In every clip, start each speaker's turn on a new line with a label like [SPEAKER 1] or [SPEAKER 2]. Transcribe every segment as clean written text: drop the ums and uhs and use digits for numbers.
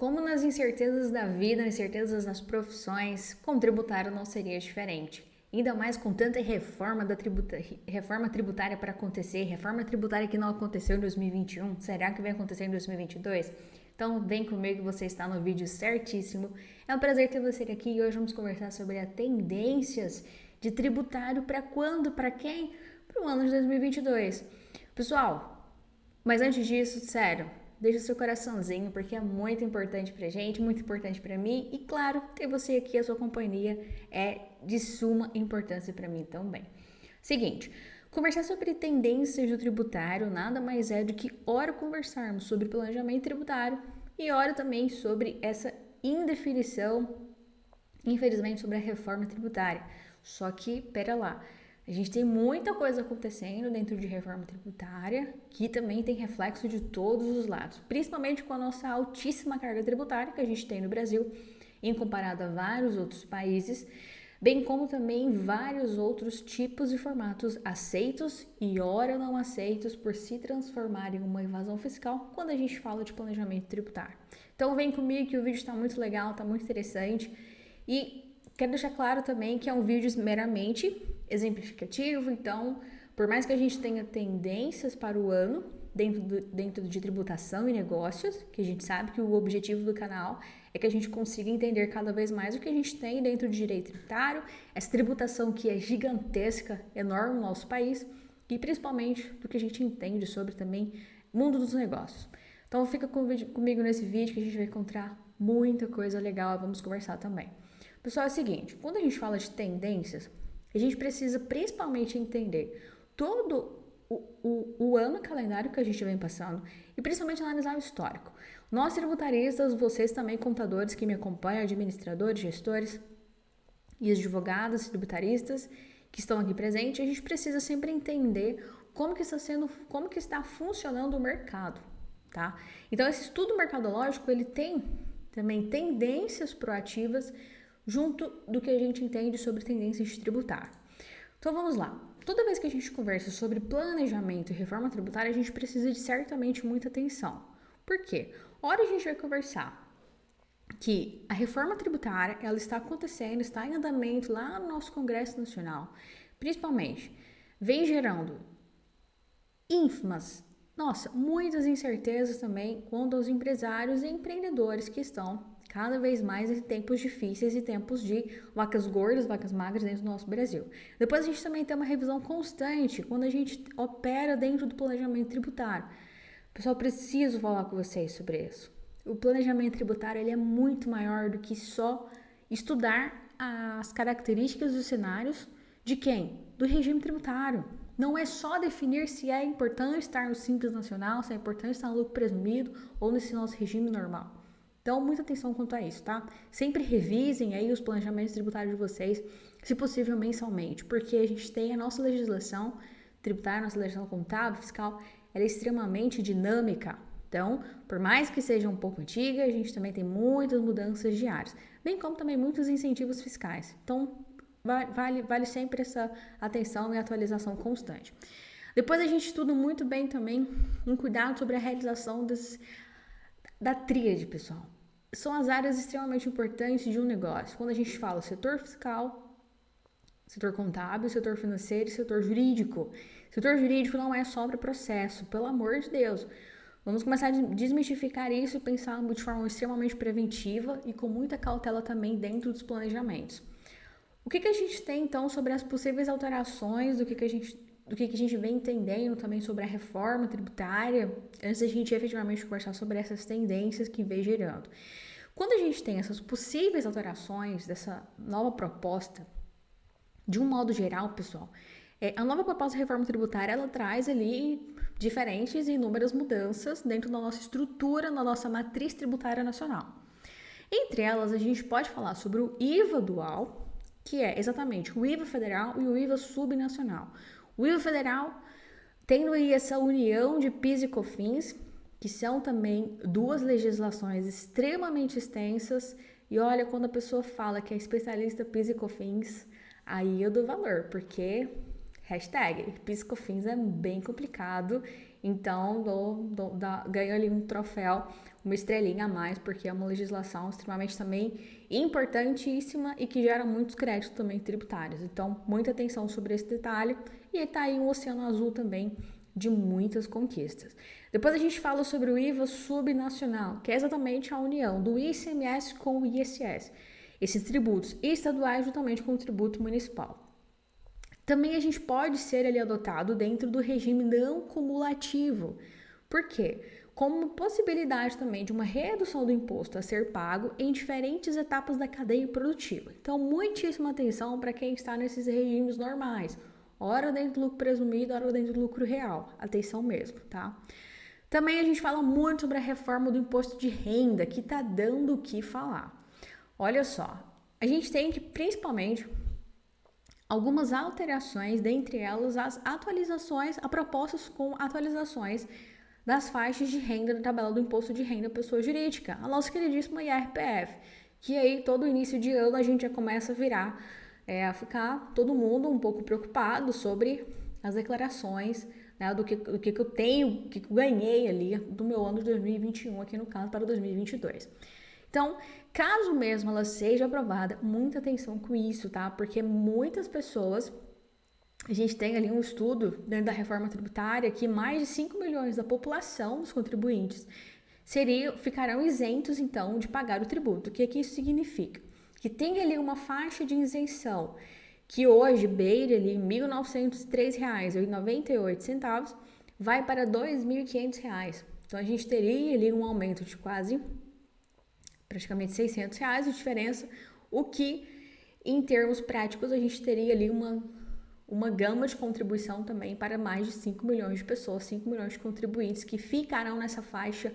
[SPEAKER 1] Como nas incertezas da vida, incertezas nas profissões, com tributário não seria diferente. Ainda mais com tanta reforma tributária para acontecer, reforma tributária que não aconteceu em 2021, será que vai acontecer em 2022? Então vem comigo que você está no vídeo certíssimo. É um prazer ter você aqui e hoje vamos conversar sobre as tendências de tributário para quando, para quem? Para o ano de 2022. Pessoal, mas antes disso, sério, deixa seu coraçãozinho, porque é muito importante pra gente, muito importante pra mim. E claro, ter você aqui, a sua companhia, é de suma importância pra mim também. Seguinte, conversar sobre tendências do tributário nada mais é do que ora conversarmos sobre planejamento tributário e ora também sobre essa indefinição, infelizmente, sobre a reforma tributária. Só que, pera lá, a gente tem muita coisa acontecendo dentro de reforma tributária que também tem reflexo de todos os lados, principalmente com a nossa altíssima carga tributária que a gente tem no Brasil, em comparado a vários outros países, bem como também vários outros tipos e formatos aceitos e ora não aceitos por se transformarem em uma evasão fiscal quando a gente fala de planejamento tributário. Então vem comigo que o vídeo está muito legal, está muito interessante e quero deixar claro também que é um vídeo meramente exemplificativo, então, por mais que a gente tenha tendências para o ano dentro de tributação e negócios, que a gente sabe que o objetivo do canal é que a gente consiga entender cada vez mais o que a gente tem dentro de direito tributário, essa tributação que é gigantesca, enorme no nosso país, e principalmente do que a gente entende sobre também mundo dos negócios. Então fica comigo nesse vídeo que a gente vai encontrar muita coisa legal e vamos conversar também. Pessoal, é o seguinte, quando a gente fala de tendências, a gente precisa principalmente entender todo o ano calendário que a gente vem passando e principalmente analisar o histórico. Nós tributaristas, vocês também contadores que me acompanham, administradores, gestores e advogados tributaristas que estão aqui presentes, a gente precisa sempre entender como que está funcionando o mercado, tá? Então esse estudo mercadológico, ele tem também tendências proativas junto do que a gente entende sobre tendências de tributário. Então vamos lá. Toda vez que a gente conversa sobre planejamento e reforma tributária, a gente precisa de certamente muita atenção. Por quê? Ora a gente vai conversar que a reforma tributária ela está acontecendo, está em andamento lá no nosso Congresso Nacional, principalmente vem gerando ínfimas, muitas incertezas também quanto aos empresários e empreendedores que estão cada vez mais em tempos difíceis e tempos de vacas gordas, vacas magras dentro do nosso Brasil. Depois a gente também tem uma revisão constante quando a gente opera dentro do planejamento tributário. Pessoal, preciso falar com vocês sobre isso. O planejamento tributário ele é muito maior do que só estudar as características dos cenários de quem? Do regime tributário. Não é só definir se é importante estar no Simples Nacional, se é importante estar no lucro presumido ou nesse nosso regime normal. Então, muita atenção quanto a isso, tá? Sempre revisem aí os planejamentos tributários de vocês, se possível mensalmente, porque a gente tem a nossa legislação tributária, nossa legislação contábil, fiscal, ela é extremamente dinâmica. Então, por mais que seja um pouco antiga, a gente também tem muitas mudanças diárias, bem como também muitos incentivos fiscais. Então, vale sempre essa atenção e atualização constante. Depois a gente estuda muito bem também um cuidado sobre a realização da tríade, pessoal. São as áreas extremamente importantes de um negócio. Quando a gente fala setor fiscal, setor contábil, setor financeiro e setor jurídico. Setor jurídico não é só para processo, pelo amor de Deus. Vamos começar a desmistificar isso e pensar de forma extremamente preventiva e com muita cautela também dentro dos planejamentos. O que a gente tem, então, sobre as possíveis alterações, do que a gente vem entendendo também sobre a reforma tributária, antes da gente efetivamente conversar sobre essas tendências que vem gerando. Quando a gente tem essas possíveis alterações dessa nova proposta, de um modo geral, pessoal, a nova proposta de reforma tributária, ela traz ali diferentes e inúmeras mudanças dentro da nossa estrutura, na nossa matriz tributária nacional. Entre elas, a gente pode falar sobre o IVA dual, que é exatamente o IVA federal e o IVA subnacional. O IVA federal tendo aí essa união de PIS e COFINS, que são também duas legislações extremamente extensas, e olha, quando a pessoa fala que é especialista PIS e COFINS, aí eu dou valor, porque hashtag PIS e COFINS é bem complicado, então ganho ali um troféu uma estrelinha a mais, porque é uma legislação extremamente também importantíssima e que gera muitos créditos também tributários. Então, muita atenção sobre esse detalhe. E aí tá aí um oceano azul também de muitas conquistas. Depois a gente fala sobre o IVA subnacional, que é exatamente a união do ICMS com o ISS. Esses tributos estaduais juntamente com o tributo municipal. Também a gente pode ser ali adotado dentro do regime não cumulativo. Por quê? Como possibilidade também de uma redução do imposto a ser pago em diferentes etapas da cadeia produtiva. Então, muitíssima atenção para quem está nesses regimes normais. Ora dentro do lucro presumido, ora dentro do lucro real. Atenção mesmo, tá? Também a gente fala muito sobre a reforma do imposto de renda, que está dando o que falar. Olha só, a gente tem que, principalmente, algumas alterações, dentre elas as atualizações, a propostas com atualizações das faixas de renda da tabela do imposto de renda pessoa jurídica, a nossa queridíssima IRPF, que aí todo início de ano a gente já começa a virar, a ficar todo mundo um pouco preocupado sobre as declarações, né, do que eu tenho, o que eu ganhei ali do meu ano de 2021, aqui no caso para 2022. Então, caso mesmo ela seja aprovada, muita atenção com isso, tá? Porque muitas pessoas, a gente tem ali um estudo dentro da reforma tributária que mais de 5 milhões da população dos contribuintes ficarão isentos, então, de pagar o tributo. O que isso significa? Que tem ali uma faixa de isenção que hoje beira ali R$ 1.903,98, vai para R$ 2.500. Então, a gente teria ali um aumento de praticamente R$ 600 de diferença, o que, em termos práticos, a gente teria ali uma gama de contribuição também para mais de 5 milhões de pessoas, 5 milhões de contribuintes que ficarão nessa faixa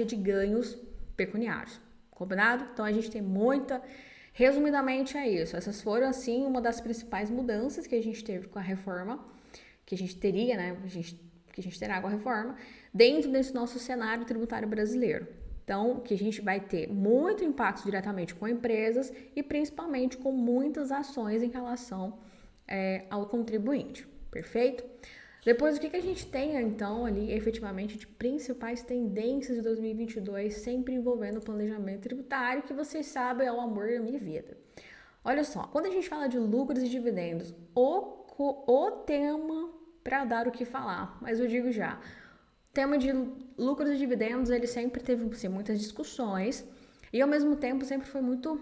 [SPEAKER 1] de ganhos pecuniários, combinado? Então, a gente tem resumidamente é isso. Essas foram, assim, uma das principais mudanças que a gente teve com a reforma, que a gente teria, né, que a gente terá com a reforma, dentro desse nosso cenário tributário brasileiro. Então, que a gente vai ter muito impacto diretamente com empresas e principalmente com muitas ações em relação ao contribuinte, perfeito? Depois, o que a gente tem, então, ali, efetivamente, de principais tendências de 2022, sempre envolvendo o planejamento tributário, que vocês sabem é o amor da minha vida. Olha só, quando a gente fala de lucros e dividendos, o tema para dar o que falar, mas eu digo já, o tema de lucros e dividendos, ele sempre teve assim, muitas discussões e, ao mesmo tempo, sempre foi muito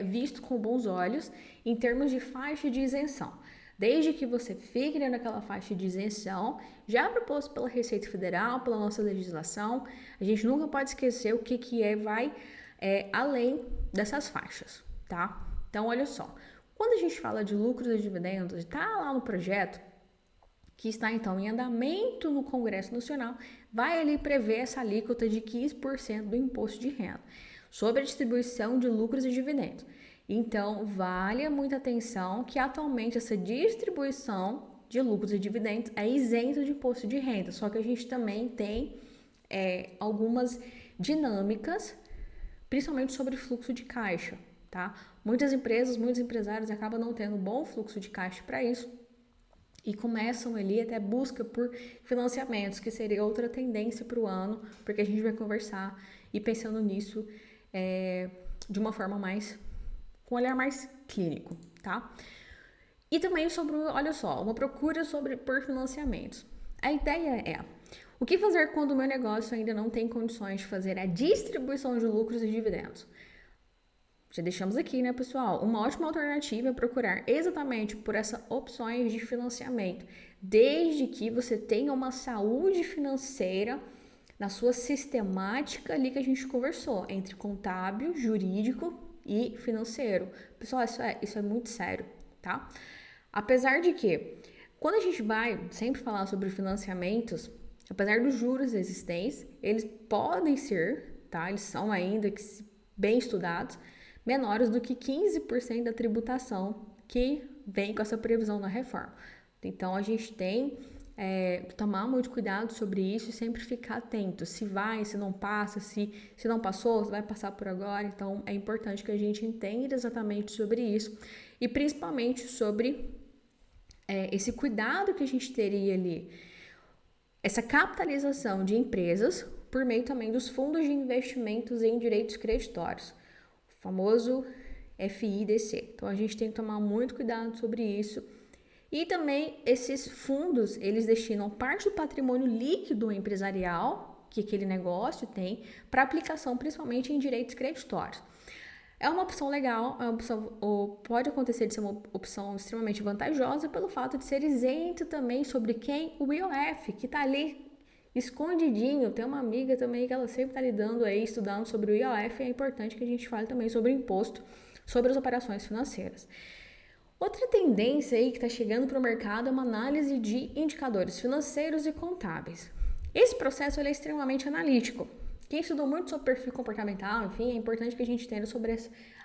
[SPEAKER 1] visto com bons olhos em termos de faixa de isenção. Desde que você fique naquela faixa de isenção, já proposto pela Receita Federal, pela nossa legislação, a gente nunca pode esquecer o que vai além dessas faixas, tá? Então, olha só, quando a gente fala de lucros e dividendos, está lá no projeto, que está então em andamento no Congresso Nacional, vai ali prever essa alíquota de 15% do imposto de renda sobre a distribuição de lucros e dividendos. Então, vale muita atenção que atualmente essa distribuição de lucros e dividendos é isenta de imposto de renda, só que a gente também tem algumas dinâmicas, principalmente sobre fluxo de caixa, tá? Muitas empresas, muitos empresários acabam não tendo um bom fluxo de caixa para isso e começam ali até busca por financiamentos, que seria outra tendência para o ano, porque a gente vai conversar e pensando nisso de uma forma com um olhar mais clínico, tá? E também sobre, olha só, uma procura por financiamentos. A ideia é, o que fazer quando o meu negócio ainda não tem condições de fazer a distribuição de lucros e dividendos? Já deixamos aqui, né, pessoal? Uma ótima alternativa é procurar exatamente por essas opções de financiamento, desde que você tenha uma saúde financeira na sua sistemática ali que a gente conversou, entre contábil, jurídico e financeiro. Pessoal, isso é muito sério, tá? Apesar de que, quando a gente vai sempre falar sobre financiamentos, apesar dos juros existentes, eles podem ser, tá? Eles são ainda bem estudados, menores do que 15% da tributação que vem com essa previsão na reforma. Então, a gente tem que tomar muito cuidado sobre isso e sempre ficar atento. Se vai, se não passa, se não passou, se vai passar por agora. Então, é importante que a gente entenda exatamente sobre isso e principalmente sobre esse cuidado que a gente teria ali, essa capitalização de empresas, por meio também dos fundos de investimentos em direitos creditórios, o famoso FIDC. Então a gente tem que tomar muito cuidado sobre isso. E também esses fundos, eles destinam parte do patrimônio líquido empresarial que aquele negócio tem para aplicação principalmente em direitos creditórios. É uma opção legal, é uma opção, ou pode acontecer de ser uma opção extremamente vantajosa pelo fato de ser isento também sobre quem? O IOF, que está ali escondidinho. Tem uma amiga também que ela sempre está lidando aí, estudando sobre o IOF, e é importante que a gente fale também sobre o imposto sobre as operações financeiras. Outra tendência aí que está chegando para o mercado é uma análise de indicadores financeiros e contábeis. Esse processo ele é extremamente analítico. Quem estudou muito sobre perfil comportamental, enfim, é importante que a gente entenda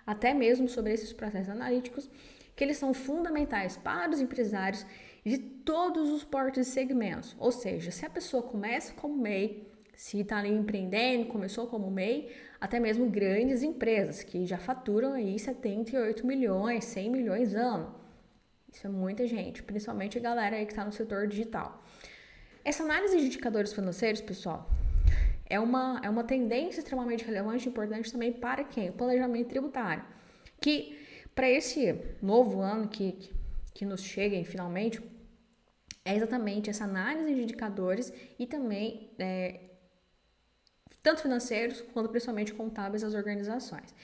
[SPEAKER 1] até mesmo sobre esses processos analíticos, que eles são fundamentais para os empresários de todos os portes e segmentos. Ou seja, se a pessoa começa como MEI, se está ali empreendendo, começou como MEI, até mesmo grandes empresas que já faturam aí 78 milhões, 100 milhões ano. Isso é muita gente, principalmente a galera aí que está no setor digital. Essa análise de indicadores financeiros, pessoal, é uma tendência extremamente relevante e importante também para quem? O planejamento tributário. Que para esse novo ano que nos chega finalmente, é exatamente essa análise de indicadores e também tanto financeiros quanto principalmente contábeis das organizações.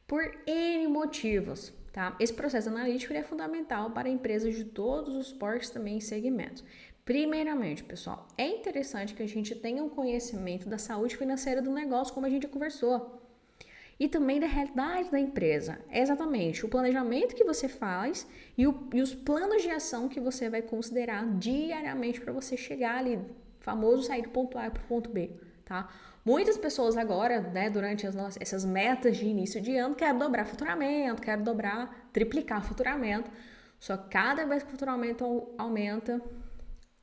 [SPEAKER 1] Por N motivos, tá? Esse processo analítico é fundamental para empresas de todos os portes também e segmentos. Primeiramente, pessoal, é interessante que a gente tenha um conhecimento da saúde financeira do negócio, como a gente já conversou, e também da realidade da empresa. É exatamente o planejamento que você faz e os planos de ação que você vai considerar diariamente para você chegar ali, famoso sair do ponto A para o ponto B, tá? Muitas pessoas agora, né, durante essas metas de início de ano, querem dobrar faturamento, querem triplicar faturamento, só que cada vez que o faturamento aumenta,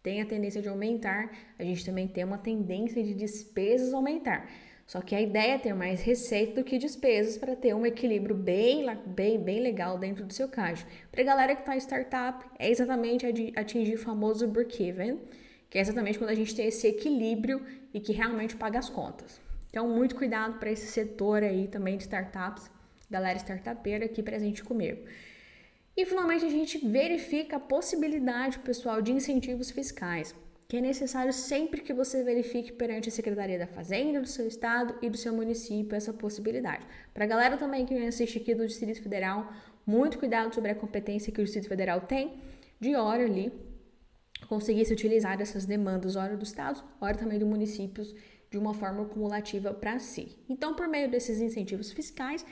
[SPEAKER 1] tem a tendência de aumentar, a gente também tem uma tendência de despesas aumentar. Só que a ideia é ter mais receita do que despesas para ter um equilíbrio bem legal dentro do seu caixa. Para a galera que está em startup, é exatamente atingir o famoso break-even, que é exatamente quando a gente tem esse equilíbrio e que realmente paga as contas. Então, muito cuidado para esse setor aí também de startups, galera startupeira aqui presente comigo. E, finalmente, a gente verifica a possibilidade, pessoal, de incentivos fiscais, que é necessário sempre que você verifique perante a Secretaria da Fazenda do seu estado e do seu município essa possibilidade. Para a galera também que me assiste aqui do Distrito Federal, muito cuidado sobre a competência que o Distrito Federal tem de hora ali, conseguir se utilizar dessas demandas, hora do estado, hora também do municípios, de uma forma cumulativa para si. Então, por meio desses incentivos fiscais,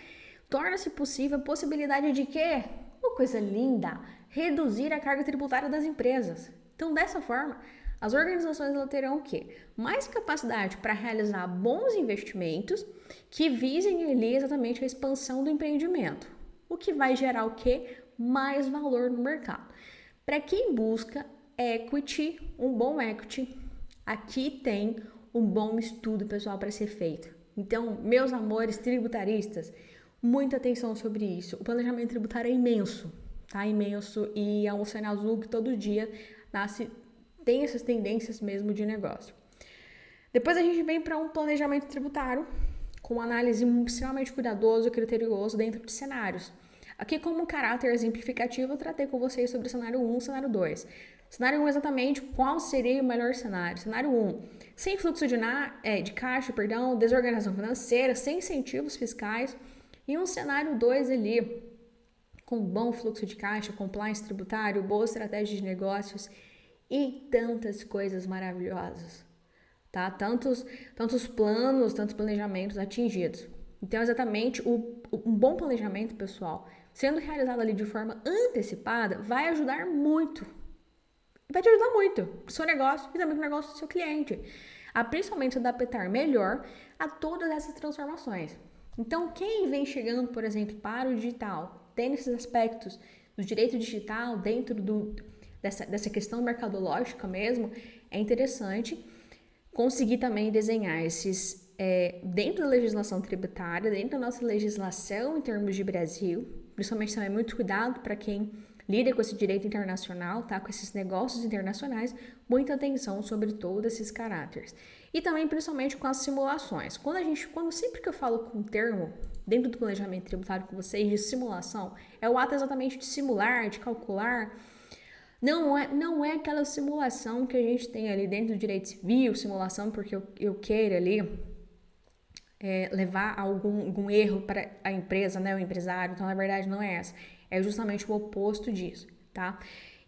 [SPEAKER 1] torna-se possível a possibilidade de quê? Uma coisa linda, reduzir a carga tributária das empresas. Então, dessa forma, as organizações terão o quê? Mais capacidade para realizar bons investimentos que visem ali exatamente a expansão do empreendimento, o que vai gerar o quê? Mais valor no mercado. Para quem busca um bom equity, aqui tem um bom estudo, pessoal, para ser feito. Então, meus amores tributaristas, muita atenção sobre isso. O planejamento tributário é imenso, tá? Imenso, e é um oceano azul que todo dia tem essas tendências mesmo de negócio. Depois a gente vem para um planejamento tributário com análise extremamente cuidadoso e criterioso dentro de cenários. Aqui, como um caráter exemplificativo, eu tratei com vocês sobre o cenário 1 e o cenário 2. Cenário 1, exatamente, qual seria o melhor cenário? Cenário 1, sem fluxo de caixa, desorganização financeira, sem incentivos fiscais. E um cenário 2 ali, com bom fluxo de caixa, compliance tributário, boa estratégia de negócios e tantas coisas maravilhosas, tá? Tantos planos, tantos planejamentos atingidos. Então, exatamente, um bom planejamento, pessoal, sendo realizado ali de forma antecipada, vai ajudar muito. Vai te ajudar muito pro seu negócio e também pro negócio do seu cliente, a principalmente se adaptar melhor a todas essas transformações. Então, quem vem chegando, por exemplo, para o digital, tem esses aspectos do direito digital dentro dessa questão mercadológica mesmo, é interessante conseguir também desenhar esses dentro da legislação tributária, dentro da nossa legislação em termos de Brasil, principalmente também muito cuidado para quem lida com esse direito internacional, tá? Com esses negócios internacionais, muita atenção sobre todos esses caráteres. E também, principalmente, com as simulações. Sempre que eu falo com o termo, dentro do planejamento tributário com vocês, de simulação, é o ato exatamente de simular, de calcular. Não é aquela simulação que a gente tem ali dentro do direito civil, simulação porque eu queira ali levar algum erro para a empresa, né, o empresário. Então, na verdade, não é essa. É justamente o oposto disso, tá?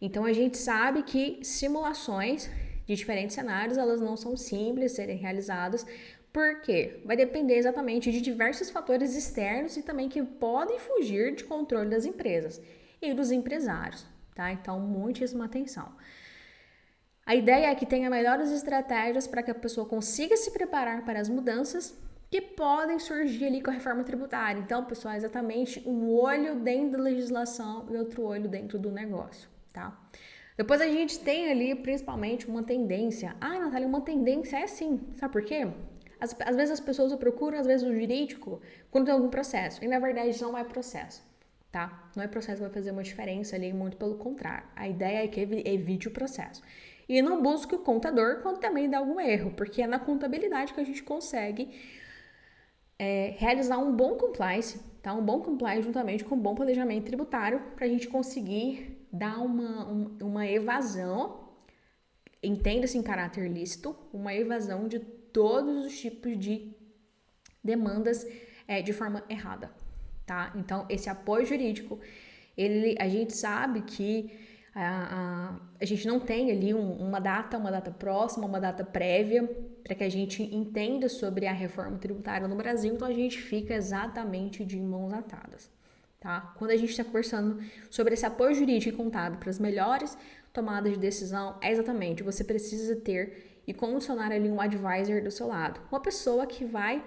[SPEAKER 1] Então, a gente sabe que simulações de diferentes cenários, elas não são simples de serem realizadas, porque vai depender exatamente de diversos fatores externos e também que podem fugir de controle das empresas e dos empresários, tá? Então, muitíssima atenção. A ideia é que tenha melhores estratégias para que a pessoa consiga se preparar para as mudanças que podem surgir ali com a reforma tributária. Então, pessoal, é exatamente um olho dentro da legislação e outro olho dentro do negócio, tá? Depois a gente tem ali, principalmente, uma tendência. Ah, Natália, uma tendência é sim. Sabe por quê? Às vezes as pessoas o procuram, às vezes o jurídico, quando tem algum processo. E, na verdade, não é processo, tá? Não é processo que vai fazer uma diferença ali, muito pelo contrário. A ideia é que evite o processo. E não busque o contador quando também dá algum erro, porque é na contabilidade que a gente consegue realizar um bom compliance, tá? Um bom compliance juntamente com um bom planejamento tributário para a gente conseguir dar uma evasão, entenda-se em caráter lícito, uma evasão de todos os tipos de demandas de forma errada, tá? Então, esse apoio jurídico, a gente sabe que a gente não tem ali uma data próxima, uma data prévia para que a gente entenda sobre a reforma tributária no Brasil, então a gente fica exatamente de mãos atadas, tá? Quando a gente está conversando sobre esse apoio jurídico e contábil para as melhores tomadas de decisão, é exatamente, você precisa ter e condicionar ali um advisor do seu lado, uma pessoa que vai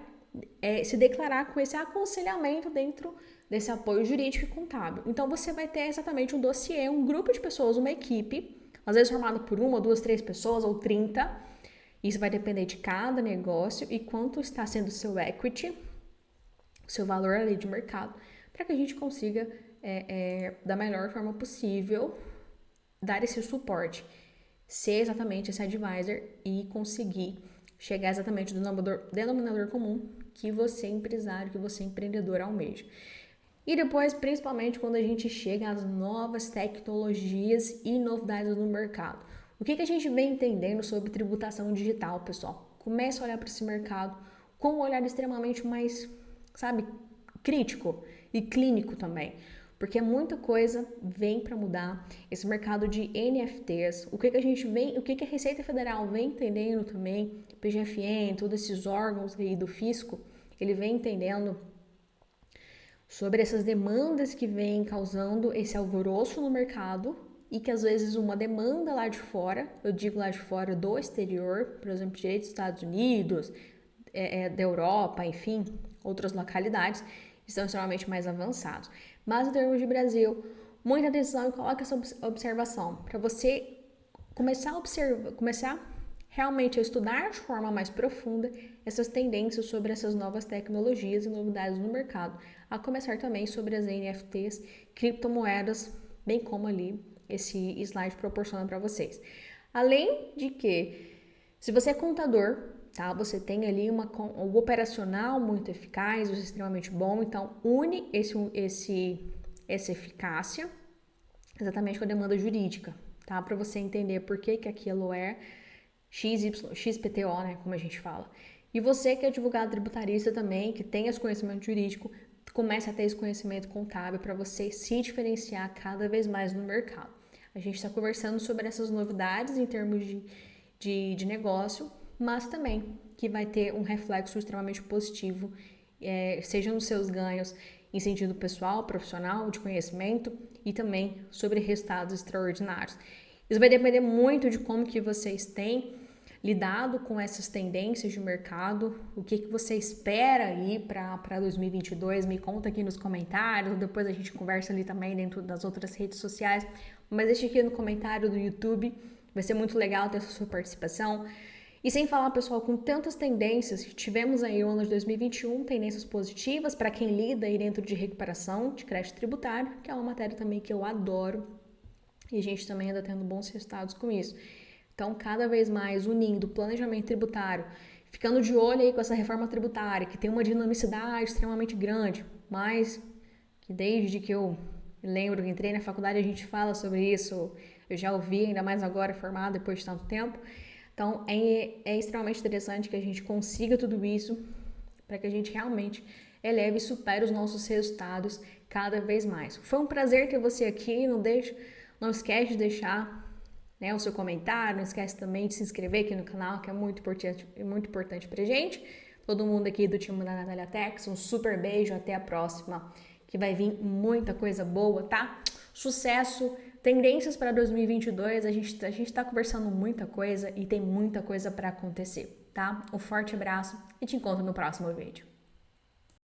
[SPEAKER 1] se declarar com esse aconselhamento dentro desse apoio jurídico e contábil. Então, você vai ter exatamente um dossiê, um grupo de pessoas, uma equipe, às vezes formado por 1, 2, 3 pessoas ou 30. Isso vai depender de cada negócio e quanto está sendo o seu equity, o seu valor ali de mercado, para que a gente consiga, da melhor forma possível, dar esse suporte, ser exatamente esse advisor e conseguir chegar exatamente do denominador comum que você, empresário, que você, empreendedor, almeja. E depois, principalmente, quando a gente chega às novas tecnologias e novidades no mercado. O que a gente vem entendendo sobre tributação digital, pessoal? Comece a olhar para esse mercado com um olhar extremamente mais, crítico e clínico também. Porque muita coisa vem para mudar. Esse mercado de NFTs, o que a Receita Federal vem entendendo também, PGFN, todos esses órgãos aí do fisco, ele vem entendendo sobre essas demandas que vêm causando esse alvoroço no mercado e que às vezes uma demanda lá de fora, eu digo lá de fora do exterior, por exemplo, direito dos Estados Unidos, da Europa, enfim, outras localidades, estão extremamente mais avançados. Mas em termos de Brasil, muita atenção e coloque essa observação para você começar realmente a estudar de forma mais profunda essas tendências sobre essas novas tecnologias e novidades no mercado, a começar também sobre as NFTs, criptomoedas, bem como ali esse slide proporciona para vocês. Além de que, se você é contador, tá, você tem ali um operacional muito eficaz, extremamente bom, então une essa eficácia exatamente com a demanda jurídica, tá, para você entender por que aquilo é XPTO, né, como a gente fala. E você que é advogado tributarista também, que tem esse conhecimento jurídico, comece a ter esse conhecimento contábil para você se diferenciar cada vez mais no mercado. A gente está conversando sobre essas novidades em termos de negócio, mas também que vai ter um reflexo extremamente positivo, seja nos seus ganhos em sentido pessoal, profissional, de conhecimento e também sobre resultados extraordinários. Isso vai depender muito de como que vocês têm lidado com essas tendências de mercado, o que você espera aí para 2022, me conta aqui nos comentários, depois a gente conversa ali também dentro das outras redes sociais, mas deixa aqui no comentário do YouTube, vai ser muito legal ter essa sua participação. E sem falar, pessoal, com tantas tendências, tivemos aí o ano de 2021, tendências positivas para quem lida aí dentro de recuperação de crédito tributário, que é uma matéria também que eu adoro, E a gente também anda tendo bons resultados com isso. Então, cada vez mais unindo o planejamento tributário, ficando de olho aí com essa reforma tributária, que tem uma dinamicidade extremamente grande, mas que desde que eu lembro que entrei na faculdade a gente fala sobre isso, eu já ouvi, ainda mais agora formado depois de tanto tempo. Então, é extremamente interessante que a gente consiga tudo isso para que a gente realmente eleve e supere os nossos resultados cada vez mais. Foi um prazer ter você aqui, não esquece de deixar, né, o seu comentário, não esquece também de se inscrever aqui no canal, que é muito importante pra gente. Todo mundo aqui do time da Natália Tex, um super beijo, até a próxima, que vai vir muita coisa boa, tá? Sucesso, tendências para 2022, a gente tá conversando muita coisa e tem muita coisa para acontecer, tá? Um forte abraço e te encontro no próximo vídeo.